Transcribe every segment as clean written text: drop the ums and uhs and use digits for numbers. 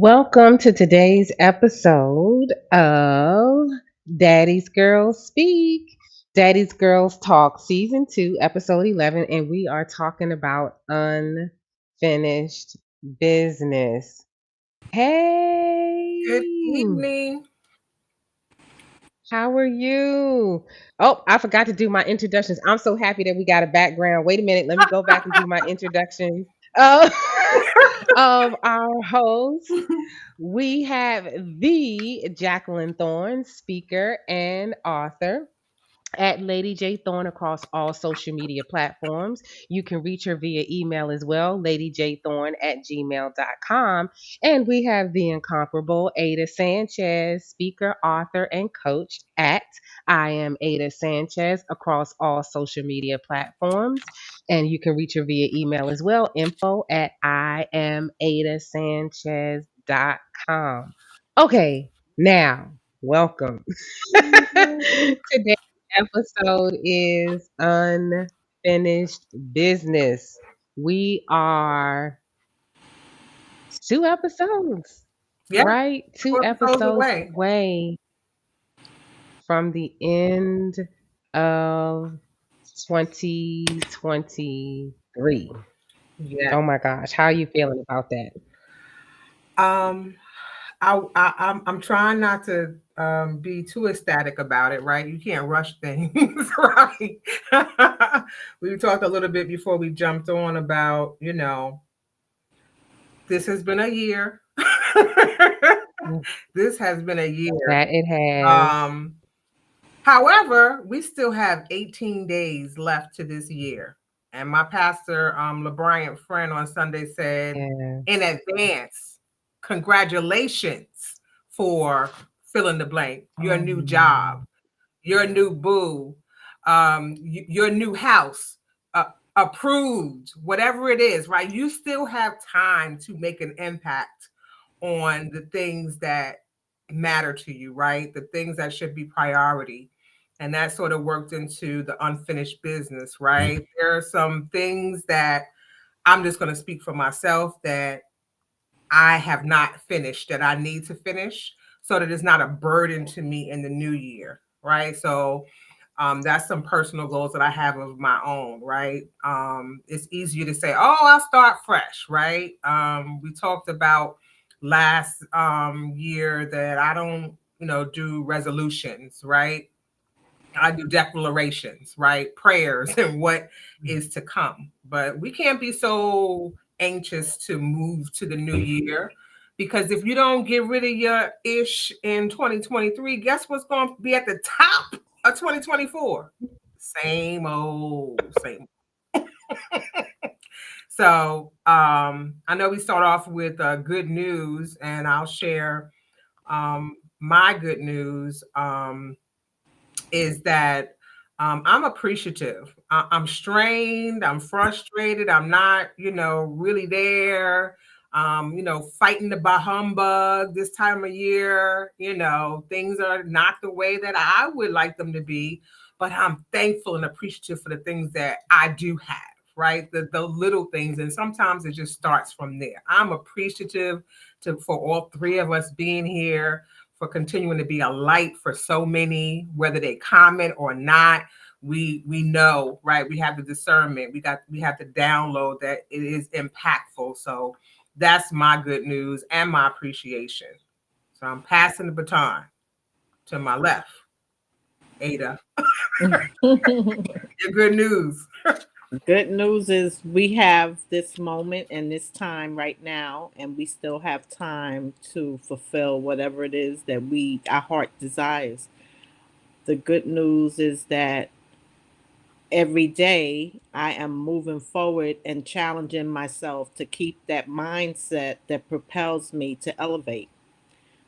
Welcome to today's episode of Daddy's Girls Speak. Daddy's Girls Talk Season 2, Episode 11, and we are talking about unforgiveness. unfinished business. Good Hey, evening. how are you? Oh, I forgot to do my introductions. I'm so happy that we got a background. Wait a minute, let me go back and do my introduction uh, of our host. We have the Jacqueline Thorne, speaker and author at Lady J Thorne across all social media platforms. You can reach her via email as well, ladyjthorne@gmail.com. And we have the incomparable Aida Sanchez, speaker, author, and coach at I am Aida Sanchez across all social media platforms. And you can reach her via email as well, info at iamadasanchez.com. Okay, now, welcome. Today's episode is unfinished business. We are two episodes, Yep, right? Two 2 episodes episodes away. away from the end of 2023. Yeah. Oh my gosh, how are you feeling about that? Um, I'm trying not to be too ecstatic about it, right? You can't rush things, right? We talked a little bit before we jumped on about, this has been a year. This has been a year. That it has. Um, However, we still have 18 days left to this year. And my pastor, LeBryant friend on Sunday said, Yeah. in advance, congratulations for fill in the blank, your new job, your new boo, your new house, approved, whatever it is, right? You still have time to make an impact on the things that matter to you, right? The things that should be priority. And that sort of worked into the unfinished business, right? There are some things that I'm just going to speak for myself that I have not finished that I need to finish so that it's not a burden to me in the new year, right? So that's some personal goals that I have of my own, right? It's easier to say, oh, I'll start fresh, right? We talked about last year that I don't, do resolutions, right? I do declarations, right? Prayers and what is to come. But we can't be so anxious to move to the new year because if you don't get rid of your ish in 2023, guess what's going to be at the top of 2024? Same old, same. So I know we start off with good news, and I'll share my good news. Is that I'm appreciative. I'm strained. I'm frustrated. I'm not, really there. Fighting the bah humbug this time of year. Things are not the way that I would like them to be, but I'm thankful and appreciative for the things that I do have. Right, the little things, and sometimes it just starts from there. I'm appreciative for all three of us being here, for continuing to be a light for so many, whether they comment or not. We know, right? We have the discernment. We have the download that it is impactful. So that's my good news and my appreciation. So I'm passing the baton to my left, Ada. Your good news. Good news is we have this moment and this time right now, and we still have time to fulfill whatever it is that our heart desires. The good news is that every day I am moving forward and challenging myself to keep that mindset that propels me to elevate.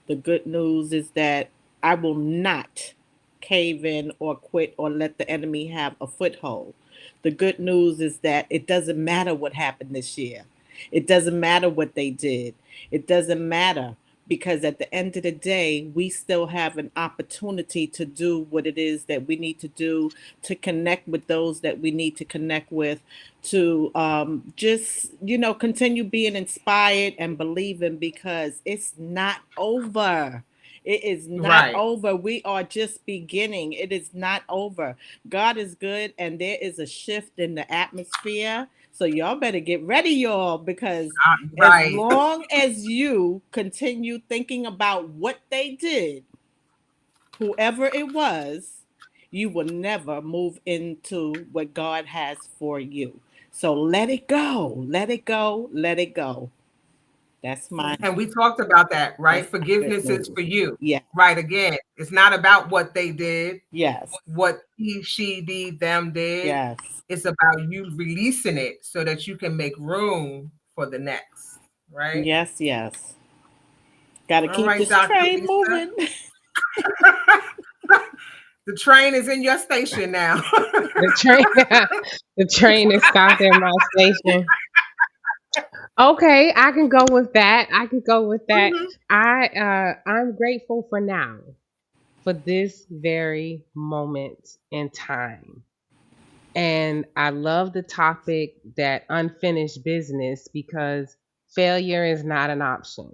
The good news is that I will not cave in or quit or let the enemy have a foothold. The good news is that it doesn't matter what happened this year. It doesn't matter what they did. It doesn't matter because at the end of the day, we still have an opportunity to do what it is that we need to do, to connect with those that we need to connect with, to just, continue being inspired and believing because it's not over. It is not Right. over. We are just beginning. It is not over. God is good, and there is a shift in the atmosphere. So y'all better get ready, y'all, because as Right. long as you continue thinking about what they did, whoever it was, you will never move into what God has for you. So let it go. Let it go. Let it go. That's my And we talked about that, right? that's my good Forgiveness is news. for you. Yeah. Right. Again, it's not about what they did, Yes. what he, she, did, them did. Yes. It's about you releasing it so that you can make room for the next. Right. Yes, yes. Gotta All keep right, this Dr. train Lisa. moving. The train is in your station now. The train, the train is stopped at my station. Okay, I can go with that. I can go with that. Mhm. I'm grateful for now, for this very moment in time. And I love the topic that unfinished business because failure is not an option.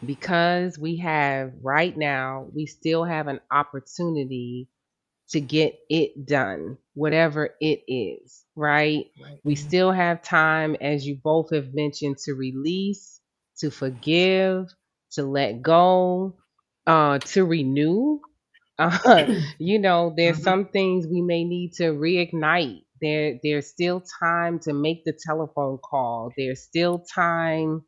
Because we have right now, we still have an opportunity to get it done, whatever it is, right? Right. We still have time, as you both have mentioned, to release, to forgive, to let go, to renew. There's Mhm. some things we may need to reignite. There's still time to make the telephone call. There's still time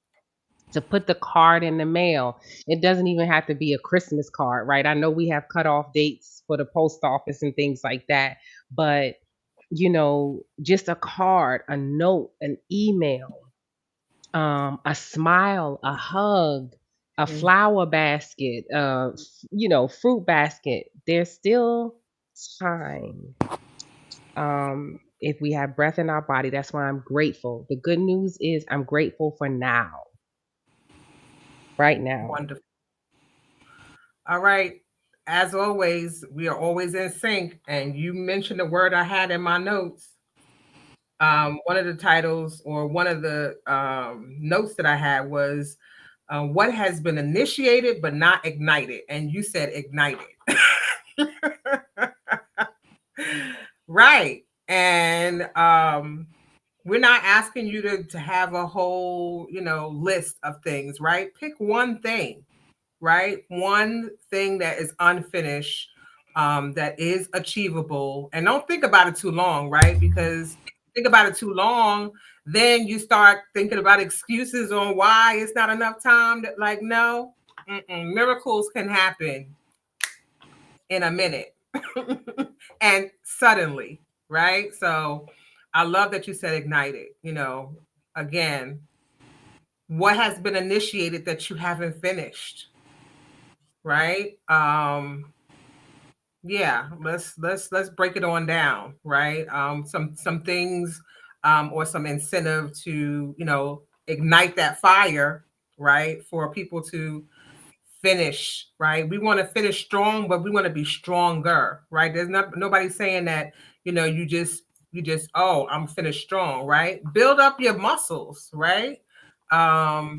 to put the card in the mail. It doesn't even have to be a Christmas card, right? I know we have cutoff dates for the post office and things like that, but just a card, a note, an email, a smile, a hug, a Mm. flower basket, fruit basket. There's still time. If we have breath in our body, that's why I'm grateful. The good news is I'm grateful for now, right now. Wonderful. All right. As always, we are always in sync. And you mentioned the word I had in my notes. One of the titles or one of the notes that I had was what has been initiated but not ignited. And you said ignited. Right. And we're not asking you to have a whole, list of things, right? Pick one thing, right? One thing that is unfinished, that is achievable. And don't think about it too long, right? Because think about it too long, then you start thinking about excuses on why it's not enough time. That, like, no, miracles can happen in a minute and suddenly, right? So I love that you said ignited. Again, what has been initiated that you haven't finished, right? Yeah, let's break it on down, right? Some things, or some incentive to ignite that fire, right? For people to finish, right? We want to finish strong, but we want to be stronger, right? There's not nobody saying that, you just, oh, I'm finished strong, right? Build up your muscles, right? I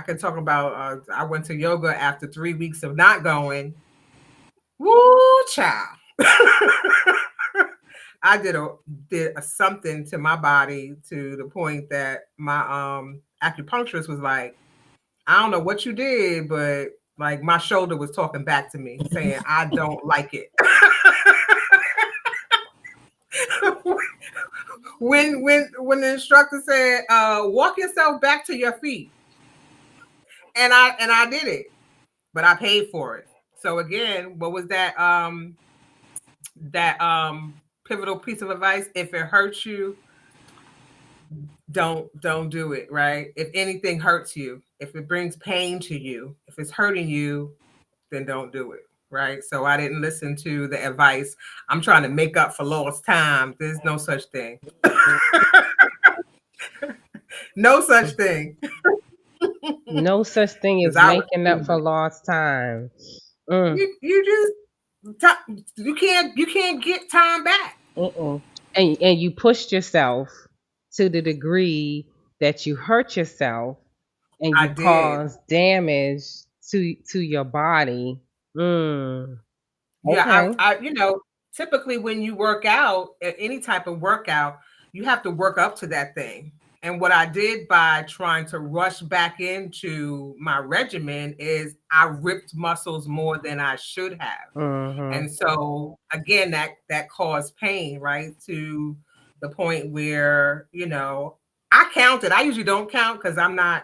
can talk about I went to yoga after 3 weeks of not going. Woo child. I did something to my body to the point that my acupuncturist was like, I don't know what you did, but like my shoulder was talking back to me saying, I don't like it. when the instructor said, walk yourself back to your feet. And I did it, but I paid for it. So again, what was that pivotal piece of advice? If it hurts you, don't do it, right? If anything hurts you, if it brings pain to you, if it's hurting you, then don't do it. Right. So I didn't listen to the advice. I'm trying to make up for lost time. There's no such thing. No such thing. No such thing Because as I was making up for lost time. Mm. you can't get time back. Mm-mm. And you pushed yourself to the degree that you hurt yourself and I you did. cause damage to your body. Mm. Yeah, Okay. typically when you work out, any type of workout, you have to work up to that thing. And what I did by trying to rush back into my regimen is I ripped muscles more than I should have. Mm-hmm. And so again, that caused pain, right? To the point where, I counted. I usually don't count because I'm not,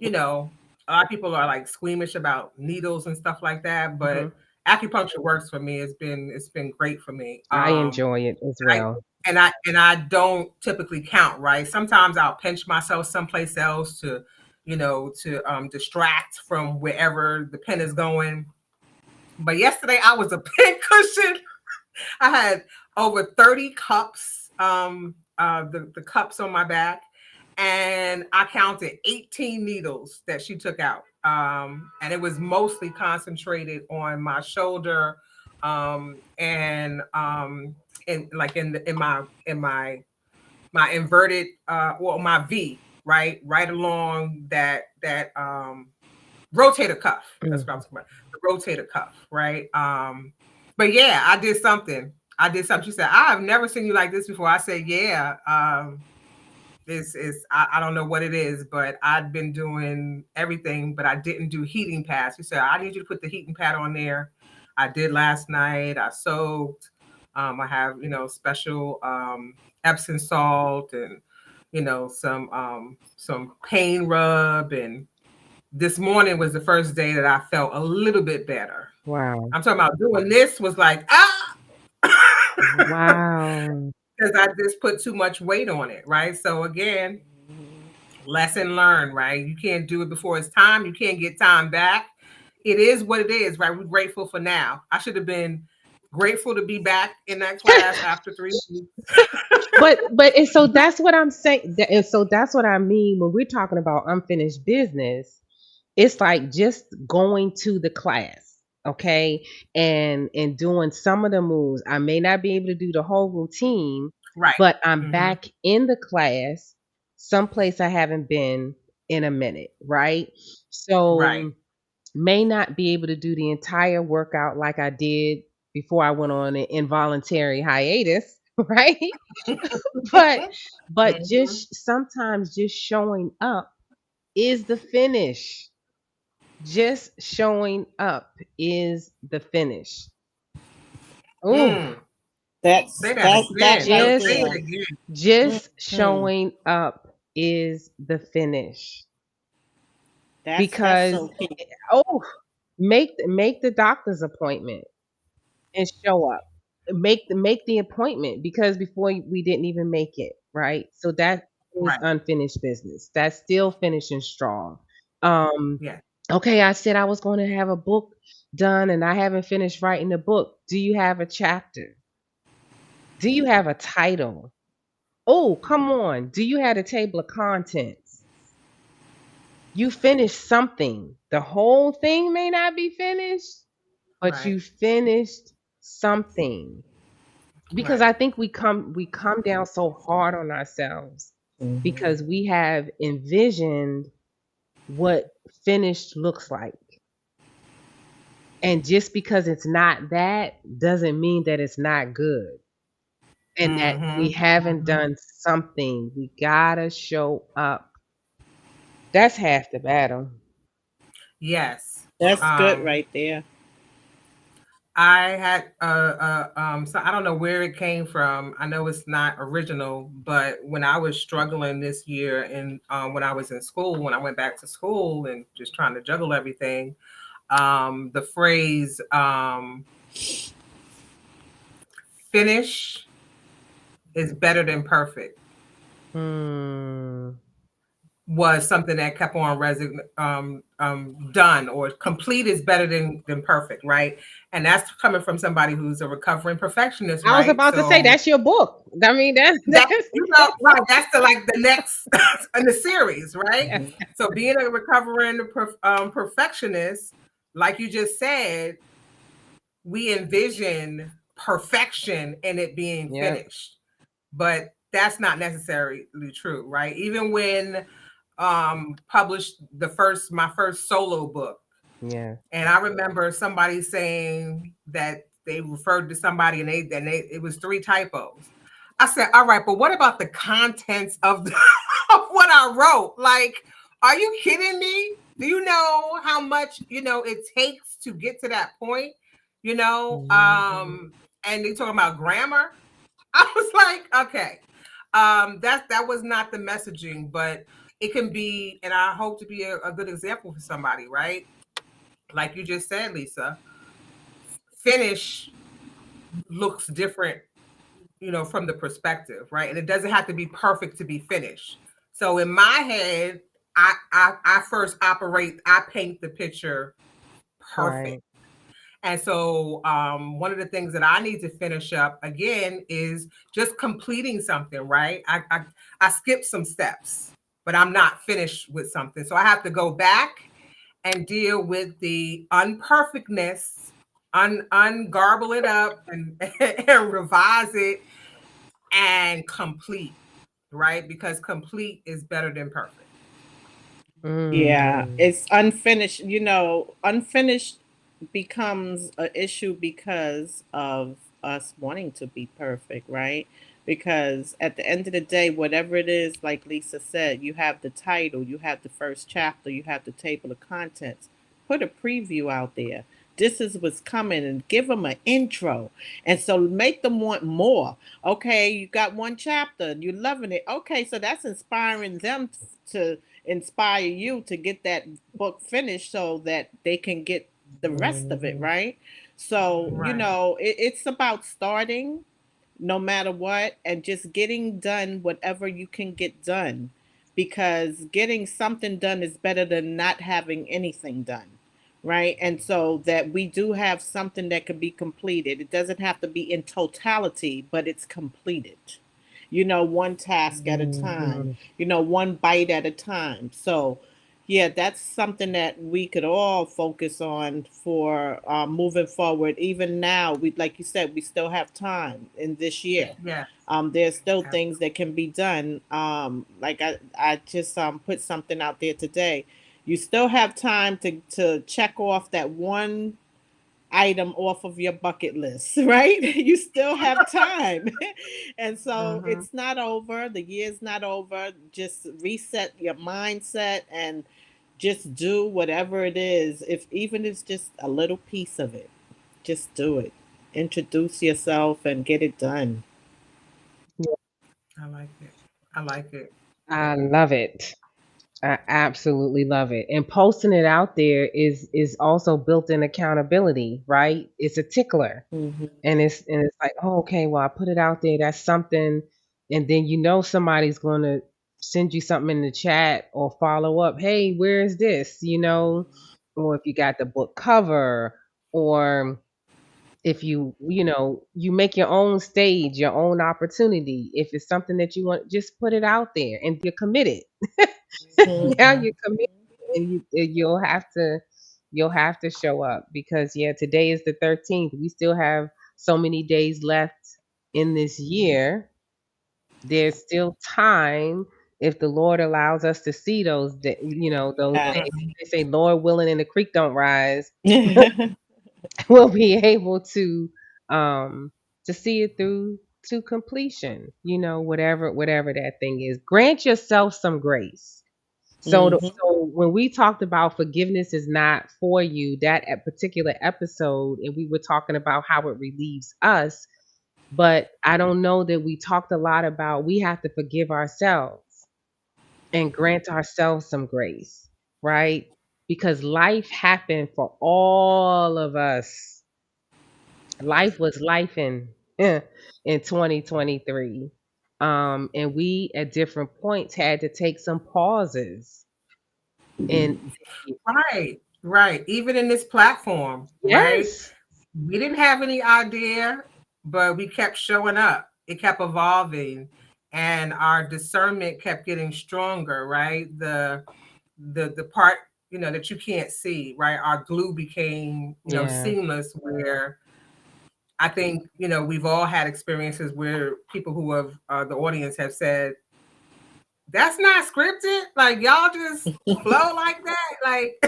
a lot of people are like squeamish about needles and stuff like that. But Mm-hmm. acupuncture works for me. It's been great for me. I enjoy it as I well. and I don't typically count, right? Sometimes I'll pinch myself someplace else to, distract from wherever the pen is going. But yesterday I was a pin cushion. I had over 30 cups, the cups on my back, and I counted 18 needles that she took out. And it was mostly concentrated on my shoulder, and like in my inverted, my V, right along that rotator cuff. That's what I was talking about. The rotator cuff, right? But yeah, I did something. She said, I have never seen you like this before. I said, yeah. This is I don't know what it is, but I've been doing everything, but I didn't do heating pads. She said, I need you to put the heating pad on there. I did last night. I soaked. I have, special Epsom salt and, some pain rub. And this morning was the first day that I felt a little bit better. Wow. I'm talking about doing this was like, Wow. because I just put too much weight on it, right? So again, lesson learned, right? You can't do it before it's time. You can't get time back. It is what it is, right? We're grateful for now. I should have been grateful to be back in that class after 3 weeks. But and so that's what I'm saying. And so that's what I mean when we're talking about unfinished business. It's like just going to the class, okay, and doing some of the moves. I may not be able to do the whole routine, Right. but I'm Mhm. back in the class, someplace I haven't been in a minute, right? Right. So may not be able to do the entire workout like I did before I went on an involuntary hiatus, right? but but Mhm. just sometimes just showing up is the finish. Just showing up is the finish. Oh, Mm. That's Say that that again. right Say it just there. again. just Hmm. showing up is the finish. That's Because so key. oh, make the doctor's appointment and show up. Make the appointment because before we didn't even make it, right? So that is Right. unfinished business. That's still finishing strong. Um, Yeah. okay, I said I was going to have a book done and I haven't finished writing the book. Do you have a chapter? Do you have a title? Oh, come on. Do you have a table of contents? You finished something. The whole thing may not be finished, but Right. you finished something. Because Right. I think we come down so hard on ourselves Mhm. because we have envisioned what finished looks like. And just because it's not that doesn't mean that it's not good and that we Mhm. haven't done something. We gotta show up. That's half the battle. Yes. That's good Um, right there. I had so I don't know where it came from. I know it's not original, but when I was struggling this year and when I was in school, when I went back to school and just trying to juggle everything, the phrase finish is better than perfect Hmm. was something that kept on done, or complete is better than perfect, right? And that's coming from somebody who's a recovering perfectionist, I was right? about to say So that's your book. I mean that, that's right, that's the next in the series, right? yes. Mhm. So being a recovering perfectionist, like you just said, we envision perfection in it being Yep. finished, but that's not necessarily true, right? Even when published my first solo book, Yeah. and I remember somebody saying that they referred to somebody and they it was 3 typos. I said, all right, but what about the contents of, of what I wrote? Like, are you kidding me? Do you know how much, it takes to get to that point? You know, Mhm. um, and they talking about grammar. I was like, okay. That was not the messaging, but it can be, and I hope to be a good example for somebody, right? Like you just said, Lisa, finish looks different, from the perspective, right? And it doesn't have to be perfect to be finished. So in my head, I first operate, I paint the picture perfect. Right. And so one of the things that I need to finish up again is just completing something, right? I skipped some steps, but I'm not finished with something. So I have to go back and deal with the unperfectness, ungarble it up and, and revise it and complete, right? Because complete is better than perfect. Yeah, Mm. it's unfinished. Unfinished becomes an issue because of us wanting to be perfect, right? Because at the end of the day, whatever it is, like Lisa said, you have the title, you have the first chapter, you have the table of contents. Put a preview out there. This is what's coming, and give them an intro. And so make them want more. Okay, you got one chapter, you're loving it. Okay, so that's inspiring them to inspire you to get that book finished so that they can get the rest of it, Mhm. right? So, Right. it's about starting no matter what and just getting done whatever you can get done, because getting something done is better than not having anything done, right? And so that we do have something that can be completed. It doesn't have to be in totality, but it's completed, one task at a time, Mhm. one bite at a time. So, yeah, that's something that we could all focus on for moving forward. Even now, we, like you said, we still have time in this year. Yeah. There's still things that can be done. Like I just put something out there today. You still have time to check off that one item off of your bucket list, right? You still have time. And so Mm-hmm. it's not over. The year's not over. Just reset your mindset and just do whatever it is. If even it's just a little piece of it, just do it. Introduce yourself and get it done. I like it. I like it. I love it. I absolutely love it. And posting it out there is also built in accountability, right? It's a tickler. Hmm. And it's like, oh, okay, well, I put it out there, that's something, and then somebody's gonna send you something in the chat or follow up, hey, where is this? Or if you got the book cover, or if you make your own stage, your own opportunity. If it's something that you want, just put it out there and you're committed. Now Hmm. you're committed, and you'll have to show up, because yeah, today is the 13th. We still have so many days left in this year. There's still time, if the Lord allows us to see those Yeah. days. They say, Lord willing and the creek don't rise. We'll be able um to see it through to completion, whatever that thing is. Grant yourself some grace. Hmm. So when we talked about forgiveness is not for you, that particular episode, and we were talking about how it relieves us, but I don't know that we talked a lot about we have to forgive ourselves and grant ourselves some grace, right? Because life happened for all of us. Life was life in 2023. And we at different points had to take some pauses. And Right. Right. Even in this platform, right? yes, We didn't have any idea, but we kept showing up. It kept evolving, and our discernment kept getting stronger, right? The part, that you can't see, right? Our glue became, yeah, seamless, where I think, we've all had experiences where people who have the audience have said, that's not scripted. Like, y'all just flow like that. Like,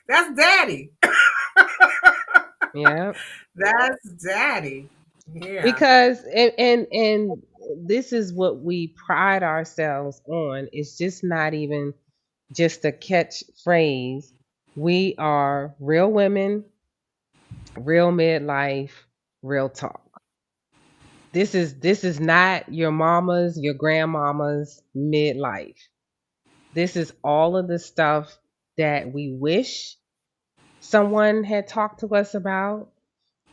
that's daddy. yeah. That's daddy. Yeah. Because and this is what we pride ourselves on. It's just not even just a catchphrase. We are real women, real midlife, real talk. This is not your mama's, your grandmama's midlife. This is all of the stuff that we wish someone had talked to us about.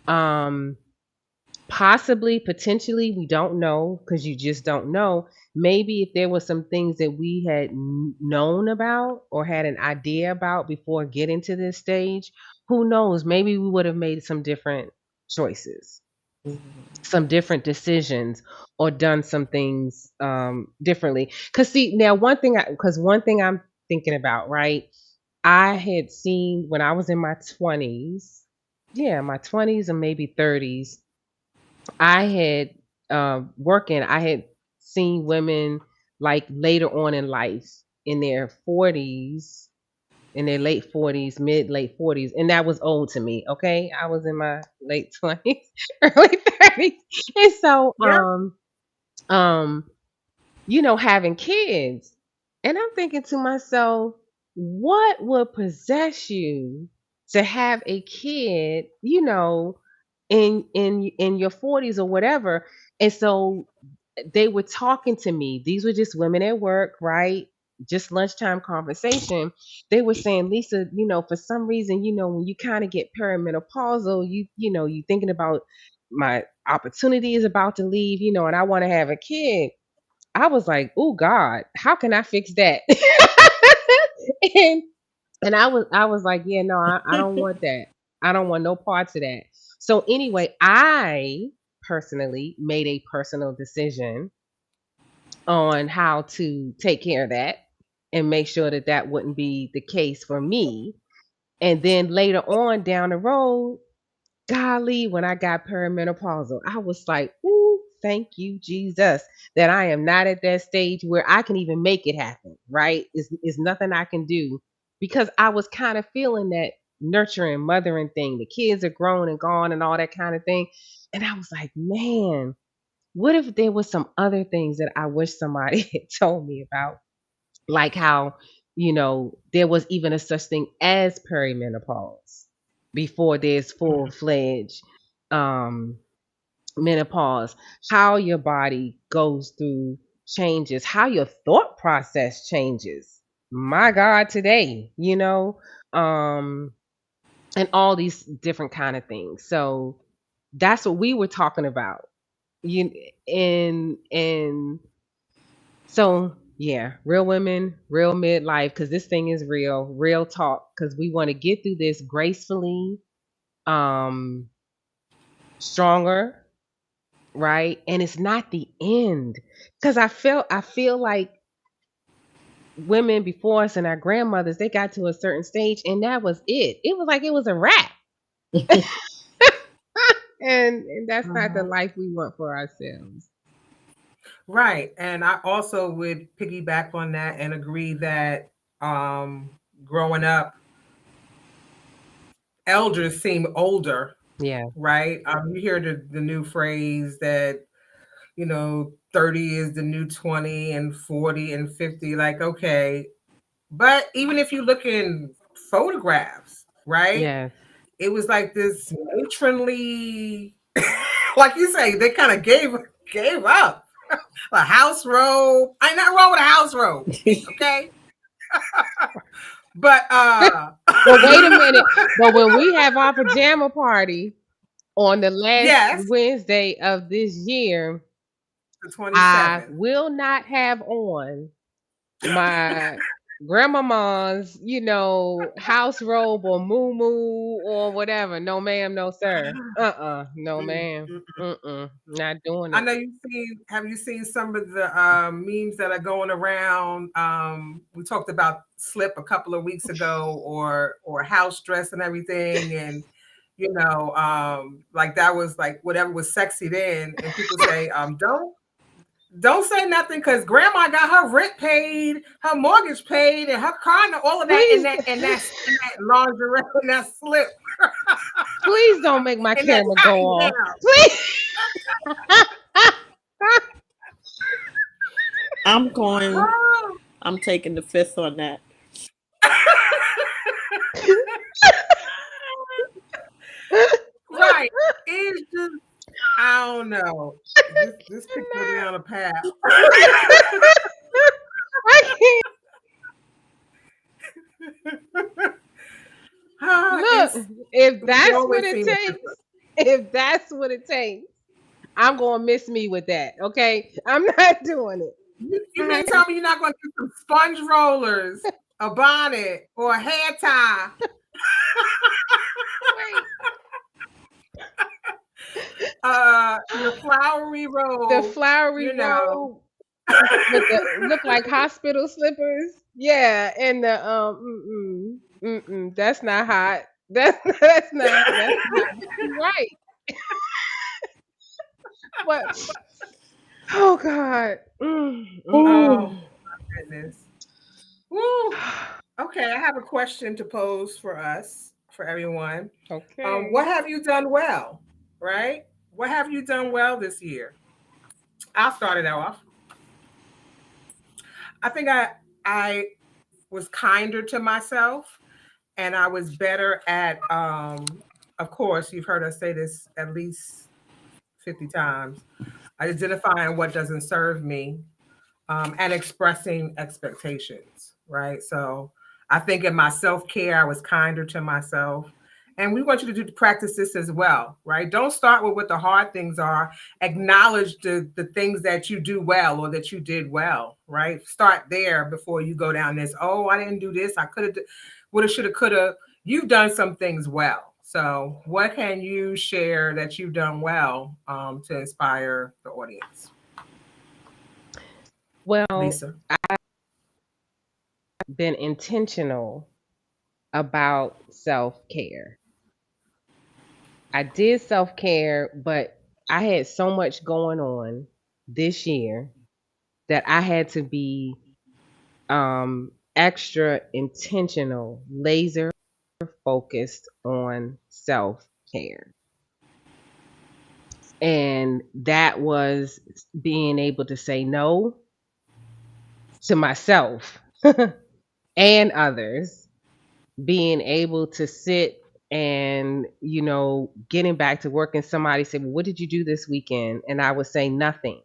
Um, Possibly, potentially, we don't know because you just don't know. Maybe if there were some things that we had known about or had an idea about before getting to this stage, who knows? Maybe we would have made some different choices, some different decisions, or done some things differently. Because see, now one thing I'm thinking about, right? I had seen when I was in my 20s, yeah, my 20s and maybe 30s, I had working, I had seen women like later on in life in their 40s, in their late 40s, mid late 40s, and that was old to me. Okay, I was in my late 20s, early 30s, and so Yeah. um, having kids, and I'm thinking to myself, what would possess you to have a kid, in your 40s or whatever? And so they were talking to me. These were just women at work, right? Just lunchtime conversation. They were saying, Lisa, for some reason, when you kind of get perimenopausal, you thinking about my opportunity is about to leave, and I want to have a kid. I was like, oh God, how can I fix that? and and I was like, yeah, no, I don't want that. I don't want no parts of that. So anyway, I personally made a personal decision on how to take care of that and make sure that that wouldn't be the case for me. And then later on down the road, golly, when I got perimenopausal, I was like, ooh, thank you, Jesus, that I am not at that stage where I can even make it happen, right? It's nothing I can do because I was kind of feeling that nurturing, mothering thing. The kids are grown and gone and all that kind of thing. And I was like, man, what if there was some other things that I wish somebody had told me about? Like how, there was even a such thing as perimenopause before there's Mhm. full-fledged um menopause, how your body goes through changes, how your thought process changes. My God, today, um and all these different kind of things. So that's what we were talking about. You and so yeah, real women, real midlife, because this thing is real talk. Because we want to get through this gracefully, um, stronger, right? And it's not the end. Because I feel like women before us and our grandmothers, they got to a certain stage, and that was it. It was like it was a wrap, and that's not the Mhm. life we want for ourselves. Right. And I also would piggyback on that and agree that um, growing up, elders seem older, Yeah. right? You hear the new phrase that, 30 is the new 20 and 40 and 50. Like, okay. But even if you look in photographs, right? Yes. It was like this matronly, like you say, they kind of gave up. A house robe. Ain't nothing wrong with a house robe. Okay. But Well, wait a minute. But when we have our pajama party on the last yes, Wednesday of this year, the I 27th. will not have on my grandmama's, house robe or moo or whatever. No, ma'am, no, sir. No, Mm, ma'am. mm, mm. Not doing I it. know have you seen some of the memes that are going around? We talked about slip a couple of weeks ago or house dress and everything. And, like that was like whatever was sexy then. And people say, don't say nothing because grandma got her rent paid, her mortgage paid, and her car and all of that in Please, that lingerie and that slip please don't make my and that camera go cotton off. gown. Please. I'm going. I'm taking the fifth on that. Right. It's just, I don't know. This could go down a path. I can't. Look, It's if we that's what always it seem takes, different. if that's what it takes, I'm gonna miss me with that. Okay, I'm not doing it. You mean tell me you're not going to get some sponge rollers, a bonnet, or a hair tie? Wait, Your flowery the robe, flowery you know. robe with the look like hospital slippers. Yeah, and the that's not hot. That's not. You're right. But oh God. Oh, goodness. Woo. Okay, I have a question to pose for us, for everyone. What Okay. have you done well? Right? What have you done well this year? I'll start it off. I think I was kinder to myself, and I was better at of course you've heard us say this at least 50 times, identifying what doesn't serve me, and expressing expectations, right? So I think in my self-care, I was kinder to myself. And we want you to practice this as well, right? Don't start with what the hard things are. Acknowledge the things that you do well or that you did well, right? Start there before you go down this, oh, I didn't do this. I could have, would have, should have, could have. You've done some things well. So what can you share that you've done well, to inspire the audience? Well, Lisa. been intentional about self care. I did self care, but I had so much going on this year that I had to be extra intentional, laser focused on self care. And that was being able to say no to myself and others, being able to sit and, getting back to work and somebody said, well, what did you do this weekend? And I would say nothing.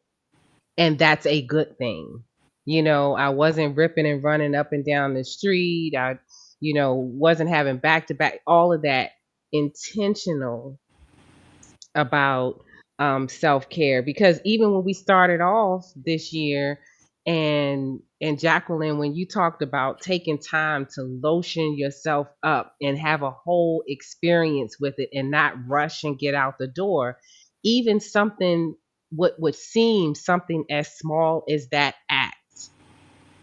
And that's a good thing. I wasn't ripping and running up and down the street. I, wasn't having back to back, all of that intentional about self care, because even when we started off this year, and Jacqueline, when you talked about taking time to lotion yourself up and have a whole experience with it and not rush and get out the door, even something what would seem something as small as that act,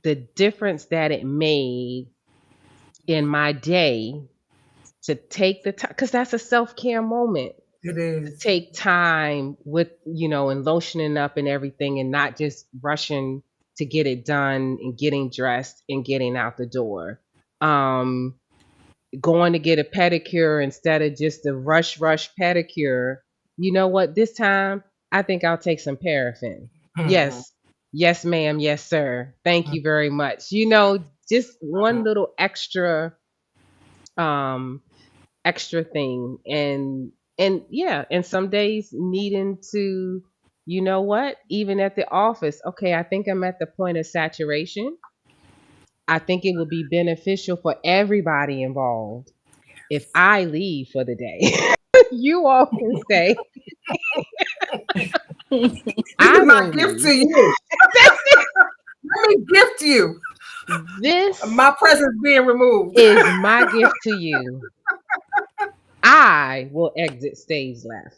the difference that it made in my day, to take the time, because that's a self care moment, It to is. take time with, and lotioning up and everything and not just rushing to get it done and getting dressed and getting out the door. Um, Going to get a pedicure instead of just a rush pedicure. You know what? This time I think I'll take some paraffin. Mhm. Yes. Yes, ma'am. Yes, sir. Thank you very much. Just one little um extra thing, and yeah, and some days needing to, even at the office, okay, I think I'm at the point of saturation. I think it would be beneficial for everybody involved if I leave for the day. You all can stay. This I is my will gift to leave. you. That's it. Let me gift you. This My presence being removed. is my gift to you. I will exit stage left,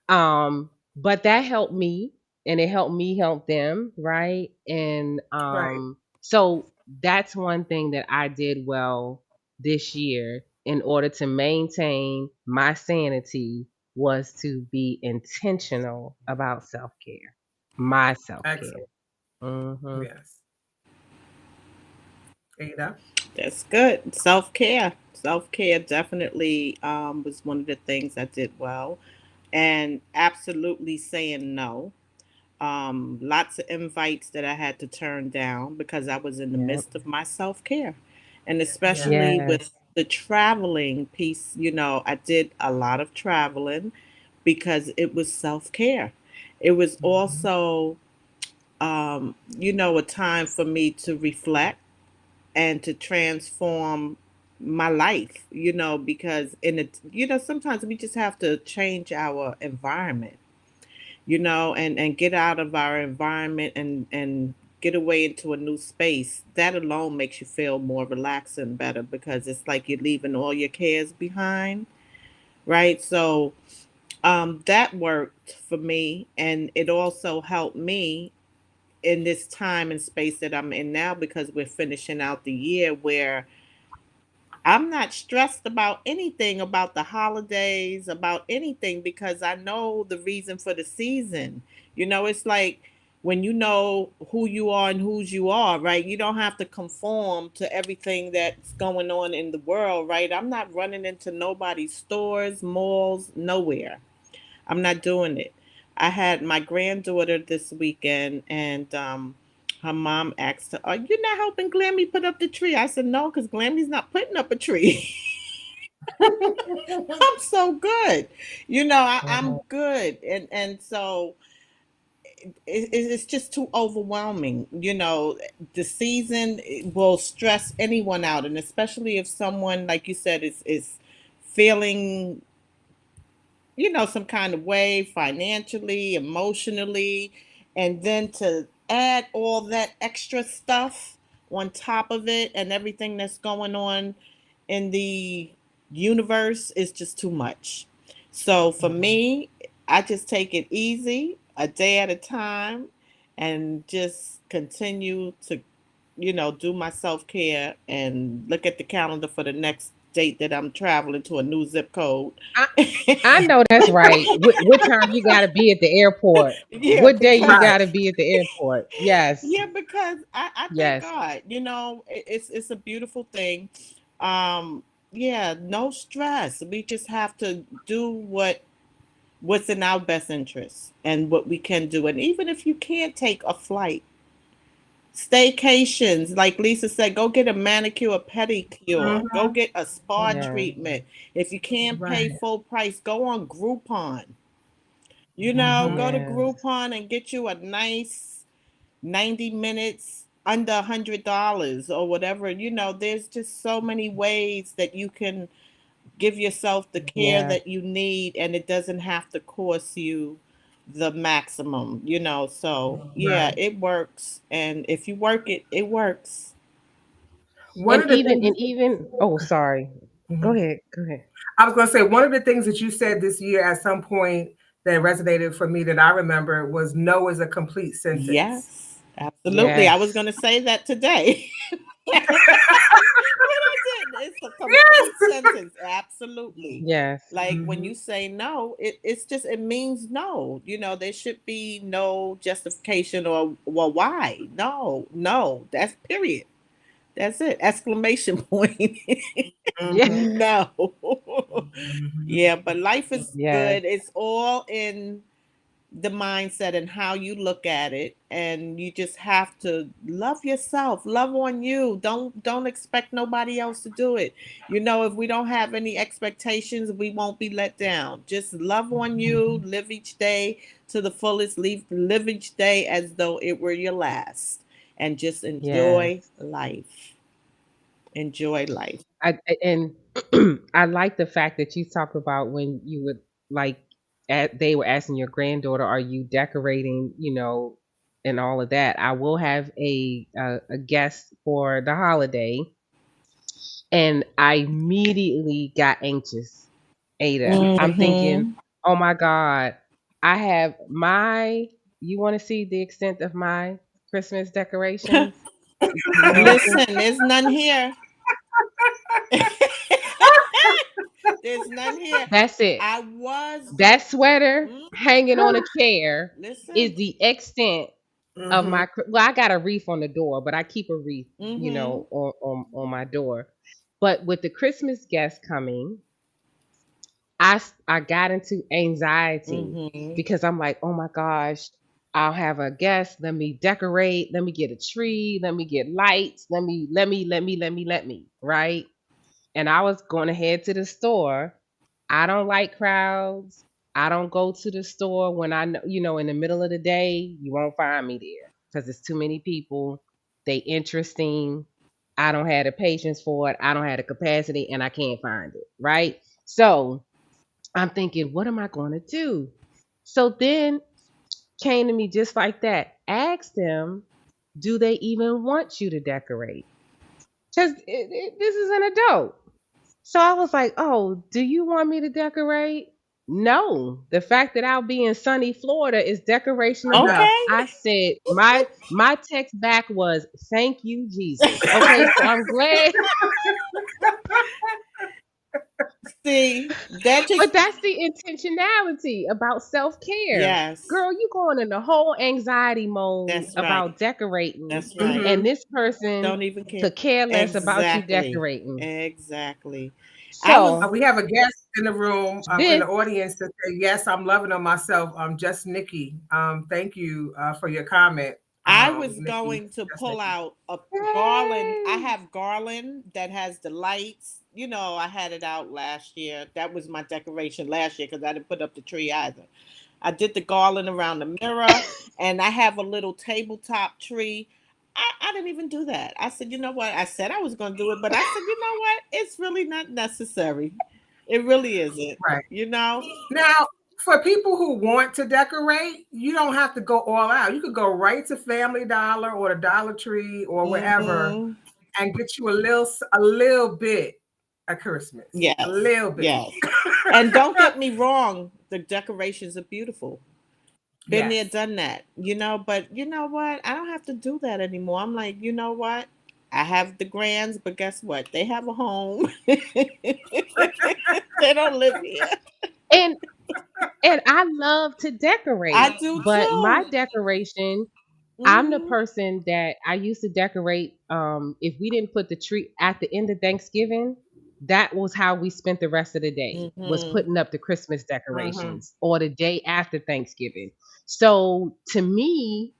but that helped me, and it helped me help them, right? And Right. so that's one thing that I did well this year in order to maintain my sanity, was to be intentional about self-care. My self-care. Excellent. Mhm. Yes. Ada. That's good. Self care. Self care definitely was one of the things I did well. And absolutely saying no. Lots of invites that I had to turn down because I was in the Yep. midst of my self care. And Yeah. especially with Yes. the traveling piece, I did a lot of traveling because it was self care. It was Mhm. also, a time for me to reflect and to transform my life, because sometimes we just have to change our environment, and get out of our environment and get away into a new space. That alone makes you feel more relaxed and better because it's like you're leaving all your cares behind, right? So that worked for me, and it also helped me in this time and space that I'm in now because we're finishing out the year where I'm not stressed about anything about the holidays, about anything because I know the reason for the season. It's like when you know who you are and whose you are, right? You don't have to conform to everything that's going on in the world, right? I'm not running into nobody's stores, malls, nowhere. I'm not doing it. I had my granddaughter this weekend, and her mom asked her, "Are you not helping Glammy put up the tree?" I said, "No, because Glammy's not putting up a tree." I'm so good. I'm Mhm. good. And so it's just too overwhelming. The season will stress anyone out. And especially if someone, like you said, is feeling some kind of way financially, emotionally, and then to add all that extra stuff on top of it and everything that's going on in the universe is just too much. So for Mhm. me, I just take it easy, a day at a time, and just continue to do my self care and look at the calendar for the next date that I'm traveling to a new zip code. I I know that's right. What time you got to be at the airport? Yeah, What day you because Right. got to be at the airport? Yes. yeah, because I thank Yes. God. It's a beautiful thing. Yeah, no stress. We just have to do what's in our best interest and what we can do. And even if you can't take a flight, staycations, like Lisa said, go get a manicure, a pedicure, go Mhm. get a spa Yeah. treatment. If you can't pay Right. full price, go on Groupon. Mhm. Go to Yes. Groupon and get you a nice 90 minutes under $100 or whatever. There's just so many ways that you can give yourself the care Yeah. that you need, and it doesn't have to cost you the maximum. So yeah, Right. it works. And if you work it, it works. One And of the even things. and even oh, sorry. Go Mhm. ahead. Go ahead. I was going to say one of the things that you said this year at some point that resonated for me that I remember was no is a complete sentence. Yes, absolutely. I was Yes. going to say that today. But I didn't. It's a complete Yes. sentence. Absolutely. Yes. Like when Mhm. you say no, it means no. There should be no justification or well, why? No, no. That's period. That's it. Exclamation point. Yeah. Mhm. No. Mhm. Yeah, but life is Yes. good. It's all in the mindset and how you look at it, and you just have to love yourself, love on you. Don't expect nobody else to do it. If we don't have any expectations, we won't be let down. Just love on you, Mhm. live each day to the fullest, live each day as though it were your last, and just enjoy Yes. life. Enjoy life. And I like the fact that you talk about when you would like they were asking your granddaughter, "Are you decorating?" And all of that. I will have a guest for the holiday, and I immediately got anxious. Ada, I'm thinking, Mm-hmm. "Oh my God, I have my." You want to see the extent of my Christmas decorations? Can you Listen, imagine? there's none here. There's none here. That's it. I was That sweater mm, hanging on a chair is listen. the extent of Mhm. my. Well, I got a wreath on the door, but I keep a wreath, Mm-hmm. on my door. But with the Christmas guests coming, I got into anxiety Mm-hmm. because I'm like, oh my gosh, I'll have a guest. Let me decorate. Let me get a tree. Let me get lights. Let me. Right. And I was going to head to the store. I don't like crowds. I don't go to the store when I know, in the middle of the day, you won't find me there because it's too many people. They interesting. I don't have the patience for it. I don't have the capacity and I can't find it. Right. So I'm thinking, what am I going to do? So then came to me just like that. Ask them, do they even want you to decorate? Because this is an adult. So I was like, oh, do you want me to decorate? No. The fact that I'll be in sunny Florida is decoration enough. Enough. Okay. I said my text back was thank you, Jesus. Okay, so I'm glad. See, that just But that's the intentionality about self-care. yes, Girl, you going in the whole anxiety mode that's right. about decorating, That's right. and Mhm. this person Don't even care. could care less about you Exactly. decorating. Exactly. I was So We have a guest in the room, in this the audience that say, yes, I'm loving on myself. Just Nikki. Thank you for your comment, I was Nikki. going to Just pull Nikki. out a garland. I Yay! have garland that has the lights. You know, I had it out last year. That was my decoration last year because I didn't put up the tree either. I did the garland around the mirror, and I have a little tabletop tree. I didn't even do that. I said, you know what? I said I was going to do it, but I said, you know what? It's really not necessary. It really isn't. Right. You know? Now, for people who want to decorate, you don't have to go all out. You could go right to Family Dollar or the Dollar Tree or wherever Hmm. and get you a little bit of Christmas. A Yes. little bit. Yes. And don't get me wrong, the decorations are beautiful. Been there, Yes. done that, but you know what? I don't have to do that anymore. I'm like, you know what? I have the grands, but guess what? They have a home. They don't live here. And I love to decorate, I do but my too. decoration, I'm the Hmm. person that I used to decorate. If we didn't put the tree at the end of Thanksgiving, that was how we spent the rest of the day, was Hmm. putting up the Christmas Mhm. decorations or the day after Thanksgiving. So to me,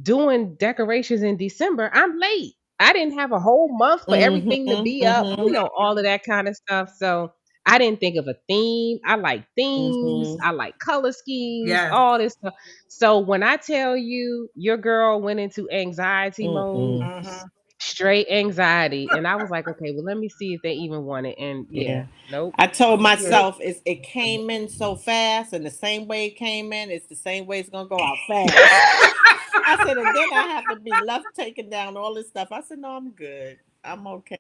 doing decorations in December, I'm late. I didn't have a whole month for Hmm. everything to be up, Hmm. all of that kind of stuff. So I didn't think of a theme. I like themes, Hmm. I like color schemes, Yes. all this stuff. So when I tell you your girl went into anxiety mode, Hmm. Mhm. straight anxiety, and I was like, okay, well, let me see if they even want it. And yeah, Yeah. nope. I told Yeah. myself it came in so fast, and the same way it came in, it's the same way it's gonna go out fast. I said, and then I have to be left taking down all this stuff. I said, no, I'm good. I'm okay.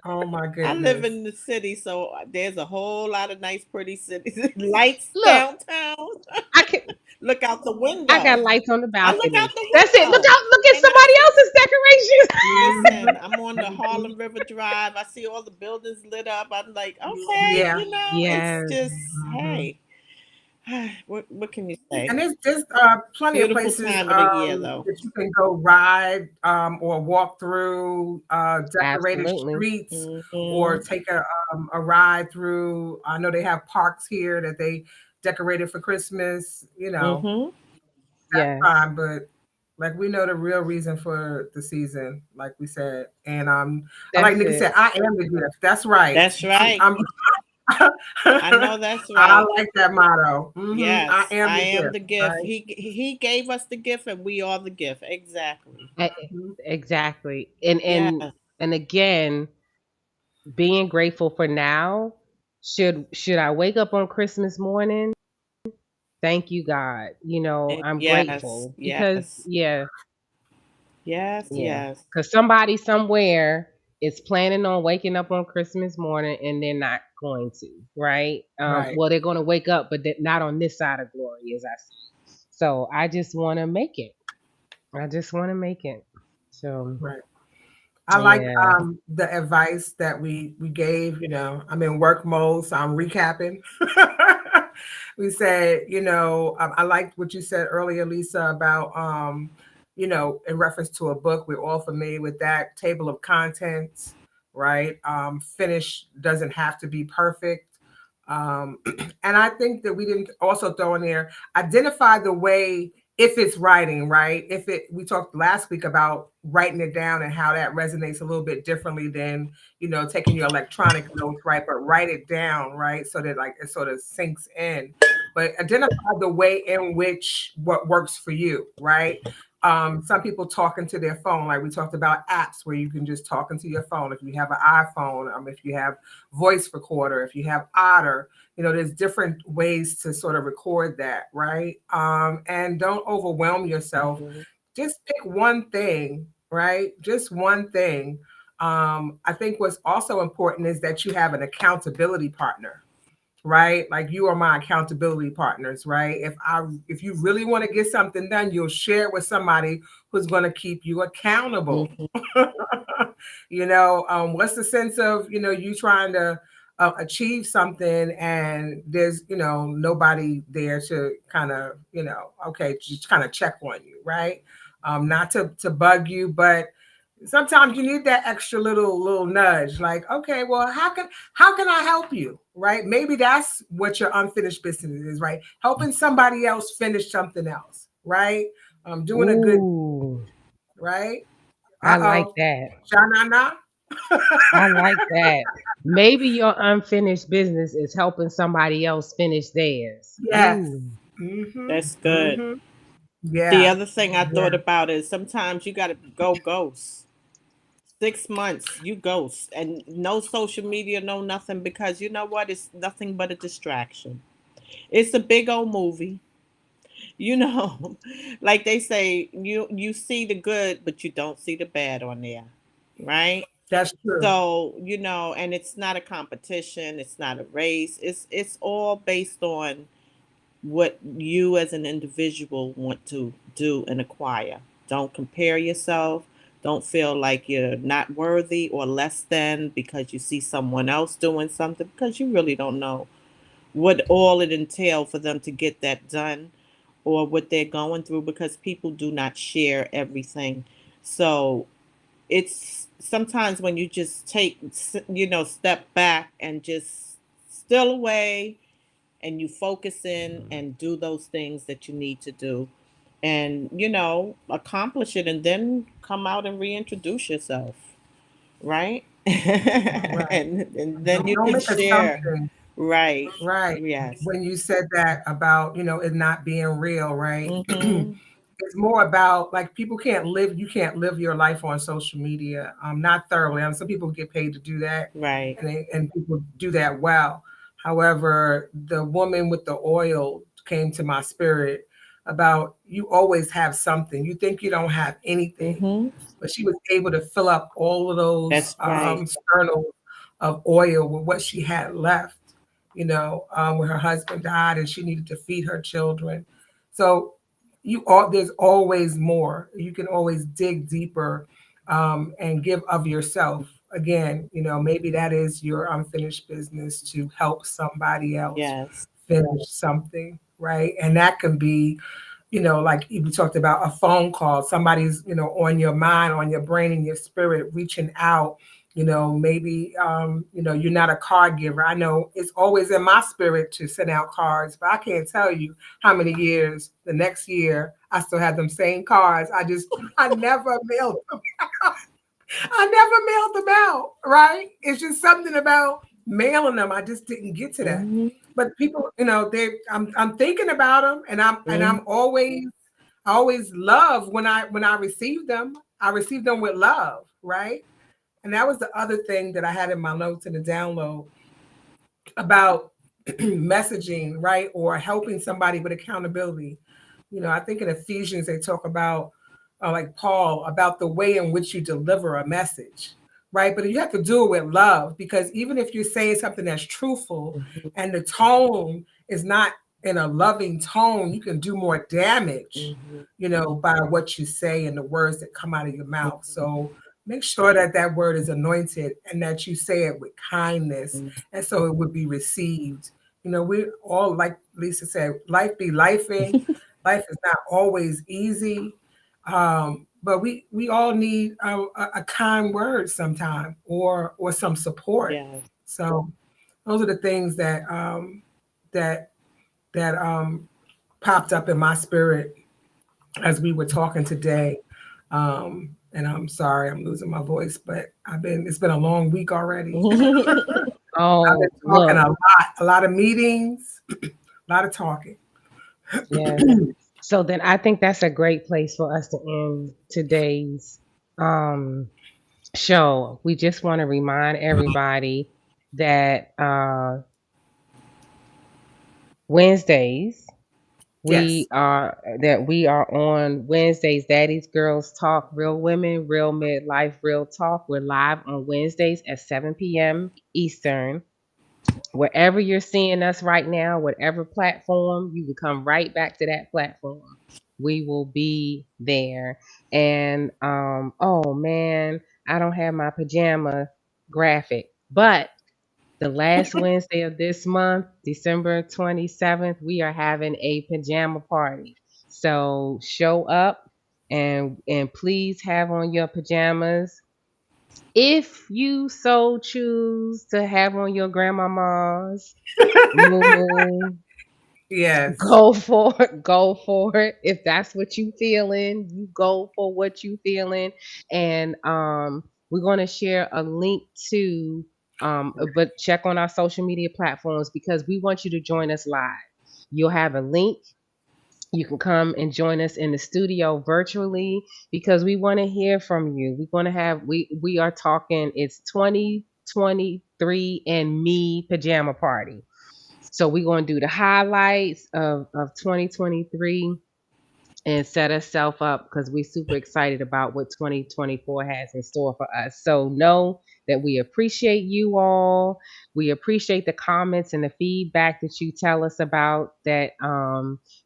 Oh my I live goodness. in the city, so there's a whole lot of nice, pretty cities. Lights Look, downtown. I can. Look out the I got window. lights on the I look out balcony. the That's it. Look window, out! Look at and I somebody see. else's decorations. Listen, Mhm. I'm on the Mhm. Harlem River Drive. I see all the buildings lit up. I'm like, okay, Yeah. it's Yes. just Mhm. hey, what can you say? And there's plenty of Beautiful places time of the year, though. that you can go ride or walk through decorated Absolutely. streets or Hmm. take a ride through. I know they have parks here that they decorated for Christmas. Hmm. That's Yes. fine, but like we know the real reason for the season, like we said, and like That's Nikki it. said, I am the gift. That's right. That's right. I'm I know that's I right. like that motto. I Yes, am I the am gift, the gift. right? He gave us the gift, and we are the gift. Exactly. E- exactly. And Yes. again, being grateful for now. Should I wake up on Christmas morning? Thank you, God. I'm Yes. grateful because Yes. yeah, Yes. yeah. Yes. Because somebody somewhere is planning on waking up on Christmas morning and they're not going to, right? Right, Well, they're going to wake up, but not on this side of glory, as I say. So I just want to make it. I just want to make it. So right. I like yeah, the advice that we gave. I'm in work mode, so I'm recapping. We said, I liked what you said earlier, Lisa, about in reference to a book. We're all familiar with that table of contents, right? Finish doesn't have to be perfect. And I think that we didn't also throw in there identify the way if it's writing, right? If it we talked last week about writing it down and how that resonates a little bit differently than taking your electronic notes, right? But write it down, right? So that like it sort of sinks in. But identify the way in which what works for you, right? Some people talk into their phone, like we talked about apps where you can just talk into your phone. If you have an iPhone, if you have voice recorder, if you have Otter, there's different ways to sort of record that, right? And don't overwhelm yourself. Mhm. Just pick one thing, right? Just one thing. I think what's also important is that you have an accountability partner, right? Like you are my accountability partners, right? If you really want to get something done, you'll share it with somebody who's going to keep you accountable. Mhm. What's the sense of you trying to achieve something and there's nobody there to kind of okay, just kind of check on you, right? Not to bug you, but sometimes you need that extra little nudge, like, okay, well, how can I help you, right? Maybe that's what your unfinished business is, right? Helping somebody else finish something else, right? Doing a good, Ooh, right? I like Uh-oh. that. Sha-na-na. I like that. Maybe your unfinished business is helping somebody else finish theirs. Yes. Ooh. Mm-hmm. That's good. Mm-hmm. The Yeah. other thing I Yeah. thought about is sometimes you got to go ghost. 6 months, you ghost, and no social media, no nothing, because you know what? It's nothing but a distraction. It's a big old movie, you know. Like they say, you see the good, but you don't see the bad on there, right? That's true. So and it's not a competition. It's not a race. It's all based on what you as an individual want to do and acquire. Don't compare yourself. Don't feel like you're not worthy or less than because you see someone else doing something, because you really don't know what all it entails for them to get that done or what they're going through, because people do not share everything. So it's sometimes when you just take, step back and just still away, and you focus in and do those things that you need to do, and accomplish it, and then come out and reintroduce yourself, right? Right. and then you Don't can make share. assumptions. Right. Right. Yes. When you said that about, it not being real, right? Mm-hmm. It's more about like you can't live your life on social media, not thoroughly. Some people get paid to do that, Right. and people do that well. However, the woman with the oil came to my spirit about you always have something. You think you don't have anything, Mm-hmm. but she was able to fill up all of those That's right. sternals of oil with what she had left, when her husband died and she needed to feed her children. So there's always more. You can always dig deeper, and give of yourself. Again, maybe that is your unfinished business to help somebody else Yes. finish something, right? And that can be like we talked about a phone call, somebody's, on your mind, on your brain, and your spirit, reaching out. Maybe, you're not a card giver. I know it's always in my spirit to send out cards, but I can't tell you how many years the next year I still have them same cards. I never mailed them. I never mailed them out, right? It's just something about mailing them. I just didn't get to that. Mm-hmm. But people, I'm thinking about them, and Mm-hmm. I always love when I receive them. I receive them with love, right? And that was the other thing that I had in my notes in the download about messaging, right? Or helping somebody with accountability. I think in Ephesians they talk about, like Paul, about the way in which you deliver a message, right? But you have to do it with love, because even if you're saying something that's truthful and the tone is not in a loving tone, you can do more damage, Mm-hmm. by what you say and the words that come out of your mouth. So make sure that that word is anointed and that you say it with kindness, Mm-hmm. and so it would be received. We all, like Lisa said, life be lifing. Life is not always easy, but we all need a kind word sometime, or some support. Yes. So those are the things that that popped up in my spirit as we were talking today. And I'm sorry I'm losing my voice, but it's been a long week already. I've Oh, been talking look, a lot of meetings, a lot of talking. yes. So then I think that's a great place for us to end today's um show. We just want to remind everybody that Wednesdays Yes. we are on Wednesdays. Daddy's Girls Talk, Real Women, Real Midlife, Real Talk. We're live on Wednesdays at 7 p.m. Eastern. Wherever you're seeing us right now, whatever platform, you can come right back to that platform. We will be there. And oh man, I don't have my pajama graphic, but the last Wednesday of this month, December 27th, we are having a pajama party. So show up and please have on your pajamas. If you so choose to have on your grandmama's moo, Yes. go for it. Go for it. If that's what you feeling, you go for what you feeling. And we're gonna share a link to but check on our social media platforms because we want you to join us live. You'll have a link. You can come and join us in the studio virtually because we want to hear from you. We want to have we are talking it's 2023 and me pajama party. So we're going to do the highlights of 2023 and set ourselves up because we're super excited about what 2024 has in store for us. So know that we appreciate you all. We appreciate the comments and the feedback that you tell us about that.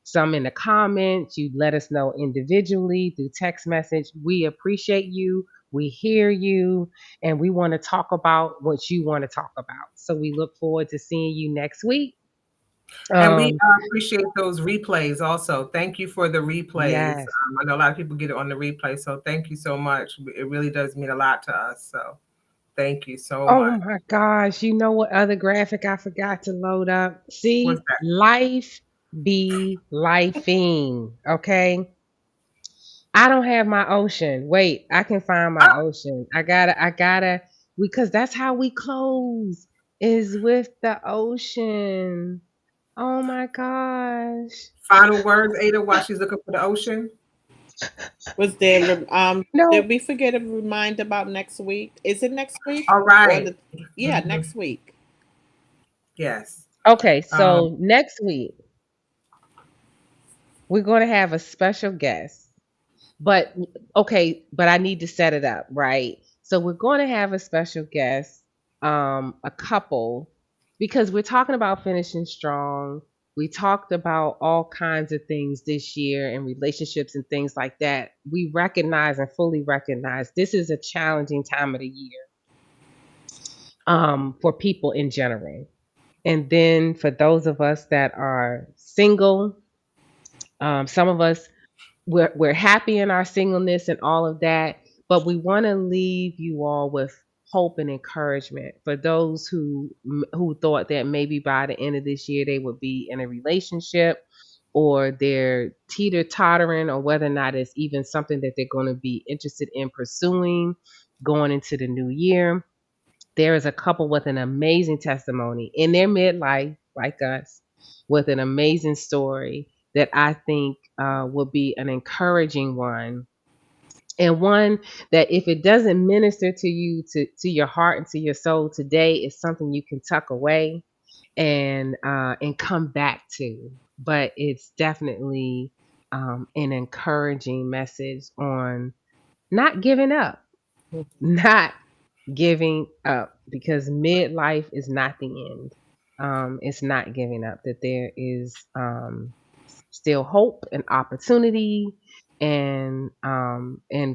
Some in the comments, you let us know individually through text message. We appreciate you. We hear you and we want to talk about what you want to talk about. So we look forward to seeing you next week. And we Um, appreciate those replays also. Thank you for the replays. yes. I know a lot of people get it on the replay, so thank you so much. It really does mean a lot to us. So thank you so Oh much. my gosh, you know what other graphic I forgot to load up? What's See, that? life be lifing, okay? I don't have my ocean. Wait, I can find my Oh, ocean. I gotta, because that's how we close is with the ocean. Oh my gosh. final words, Ada, while she's looking for the ocean. Was there did No. we forget to remind about next week? Is it next week All or right. the yeah, Mhm. next week. Yes. Okay, Um, so next week we're going to have a special guest. But okay, but I need to set it up, right? So we're going to have a special guest, a couple, because we're talking about finishing strong. We talked about all kinds of things this year and relationships and things like that. We recognize and fully recognize this is a challenging time of the year for people in general. And then for those of us that are single, some of us we're happy in our singleness and all of that, but we want to leave you all with hope and encouragement for those who thought that maybe by the end of this year they would be in a relationship or they're teeter tottering or whether or not it's even something that they're going to be interested in pursuing going into the new year. There is a couple with an amazing testimony in their midlife, like us, with an amazing story that I think will be an encouraging one. And one that if it doesn't minister to you, to your heart and to your soul today, is something you can tuck away and come back to. But it's definitely an encouraging message on not giving up, not giving up because midlife is not the end. It's not giving up. That there is still hope and opportunity and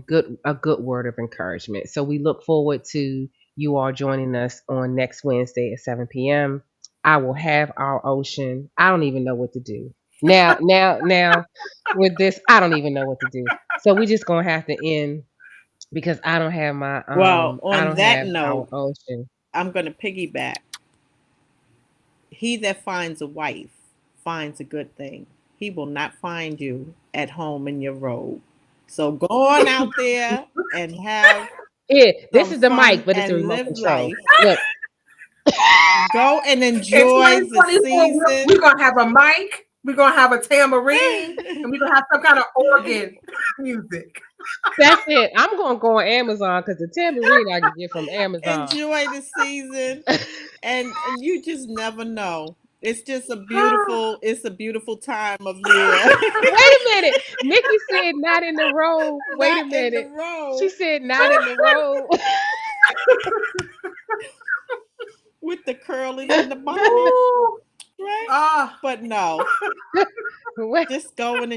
good a good word of encouragement. So we look forward to you all joining us on next Wednesday at 7 p.m. I will have our ocean. I don't even know what to do now with this. I don't even know what to do. So we just gonna have to end because I don't have my Well, I on don't that have our note, ocean. I'm going to piggyback. He that finds a wife finds a good thing. He will not find you at home in your robe. So go on out there and have Yeah, this some is the mic, fun but it's a and remote live control. life. Look, Go and In enjoy the 2024, we're season. going to have a mic, we're going to have a tambourine, and we're going to have some kind of organ music. that's it. I'm gonna go on Amazon because the tambourine I can get from Amazon. Enjoy the season, and you just never know. It's just it's a beautiful time of year. Wait a minute. Nikki said not in the road. Wait a Not in the minute. She road said not in the road. with the curlies in the bonnet, Ooh, right? ah, But no, Wait. just go and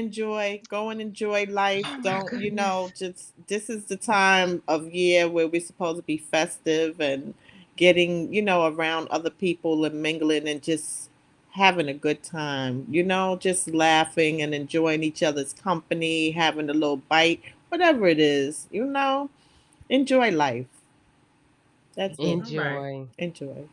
enjoy life. Oh my Don't, goodness. just this is the time of year where we're supposed to be festive and getting, around other people and mingling and just having a good time, just laughing and enjoying each other's company, having a little bite, whatever it is, enjoy life. That's it. all right. Enjoy. Enjoy.